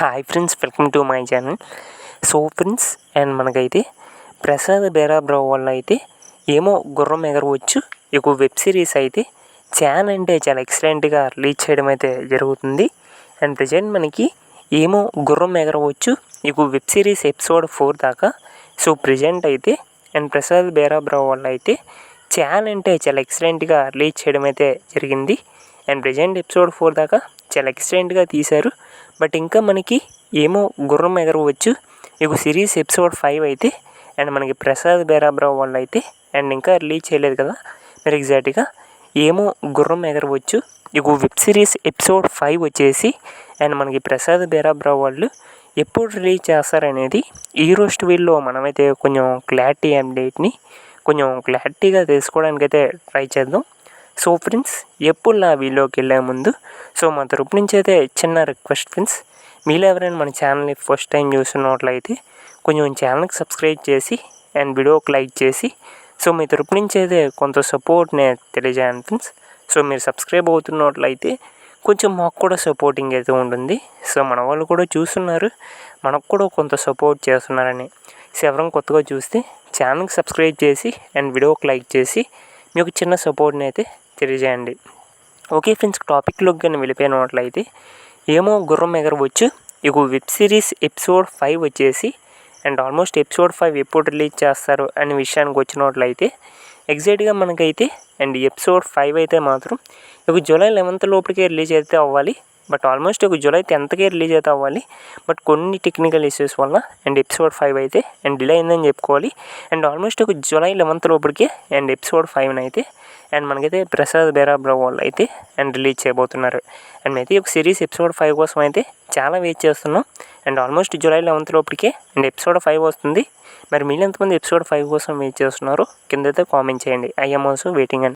Hi friends, welcome to my channel. So friends, and మనకైతే ప్రసాద్ బేరాబ్రో వల్ల అయితే ఏమో గుర్రం ఎగరవచ్చు ఈ వెబ్ సిరీస్ అయితే చాలా అంటే చాలా ఎక్సలెంట్గా రిలీజ్ చేయడం అయితే జరుగుతుంది. అండ్ ప్రజెంట్ మనకి ఏమో గుర్రం ఎగరవచ్చు ఈ వెబ్ సిరీస్ ఎపిసోడ్ 4 దాకా. సో ప్రజెంట్ అయితే అండ్ ప్రసాద్ బేరాబ్రో వల్ల అయితే చాలా అంటే చాలా ఎక్సలెంట్గా రిలీజ్ చేయడం అయితే జరిగింది. అండ్ ప్రజెంట్ ఎపిసోడ్ 4 దాకా చాలా ఎక్సలెంట్గా తీశారు. బట్ ఇంకా మనకి ఏమో గుర్రం ఎగరవచ్చు ఈ సిరీస్ ఎపిసోడ్ 5 అయితే అండ్ మనకి ప్రసాద్ బేరాబ్రో వాళ్ళు అయితే అండ్ ఇంకా రిలీజ్ చేయలేదు కదా మీరు ఎగ్జాక్ట్గా ఏమో గుర్రం ఎగరవచ్చు ఈ వెబ్ సిరీస్ ఎపిసోడ్ 5 వచ్చేసి అండ్ మనకి ప్రసాద్ బేరాబ్రో వాళ్ళు ఎప్పుడు రిలీజ్ చేస్తారనేది ఈ రోజు వీళ్ళు మనమైతే కొంచెం క్లారిటీ అప్డేట్ని కొంచెం క్లారిటీగా తెలుసుకోవడానికి అయితే ట్రై చేద్దాం. సో ఫ్రెండ్స్, ఎప్పుడు నా వీడియోకి వెళ్ళే ముందు సో మా తరపు నుంచి అయితే చిన్న రిక్వెస్ట్ ఫ్రెండ్స్, మీరు ఎవరైనా మన ఛానల్ని ఫస్ట్ టైం చూస్తున్నట్లయితే కొంచెం ఛానల్కి సబ్స్క్రైబ్ చేసి అండ్ వీడియోకి లైక్ చేసి సో మీ తరపు నుంచి అయితే కొంత సపోర్ట్ని తెలియజేయండి ఫ్రెండ్స్. సో మీరు సబ్స్క్రైబ్ అవుతున్నట్లయితే కొంచెం మాకు కూడా సపోర్టింగ్ అయితే ఉంటుంది. సో మన వాళ్ళు కూడా చూస్తున్నారు, మనకు కూడా కొంత సపోర్ట్ చేస్తున్నారని. సో ఎవరైనా కొత్తగా చూస్తే ఛానల్కి సబ్స్క్రైబ్ చేసి అండ్ వీడియోకి లైక్ చేసి మీకు చిన్న సపోర్ట్ని అయితే తెలియజేయండి. ఓకే ఫ్రెండ్స్, టాపిక్లోకి కానీ వెళ్ళిపోయినట్లయితే ఏమో గుర్రం ఎగరవచ్చు ఈ వెబ్ సిరీస్ ఎపిసోడ్ 5 వచ్చేసి అండ్ ఆల్మోస్ట్ ఎపిసోడ్ 5 ఎప్పుడు రిలీజ్ చేస్తారు అనే విషయానికి వచ్చినట్లయితే ఎగ్జాక్ట్గా మనకైతే అండ్ ఎపిసోడ్ 5 అయితే మాత్రం జూలై 11th లోపలికే రిలీజ్ అయితే అవ్వాలి. బట్ ఆల్మోస్ట్ జూలై 10thకే రిలీజ్ అయితే అవ్వాలి. బట్ కొన్ని టెక్నికల్ ఇష్యూస్ వల్ల అండ్ ఎపిసోడ్ 5 అయితే అండ్ డిలే అయిందని చెప్పుకోవాలి. అండ్ ఆల్మోస్ట్ జూలై 11th లోపలికే అండ్ ఎపిసోడ్ 5 అయితే అండ్ మనకైతే ప్రసాద్ బేరాబ్రో వాళ్ళు అయితే అండ్ రిలీజ్ చేయబోతున్నారు. అండ్ అయితే ఒక సిరీస్ ఎపిసోడ్ 5 కోసం అయితే చాలా వెయిట్ చేస్తున్నాం. అండ్ ఆల్మోస్ట్ జూలై 11th లోపలికే అండ్ ఎపిసోడ్ 5 వస్తుంది. మరి మీరు ఎంతమంది ఎపిసోడ్ 5 కోసం వెయిట్ చేస్తున్నారు కింద అయితే కామెంట్ చేయండి. ఐ యామ్ ఆల్సో వెయిటింగ్ అండి.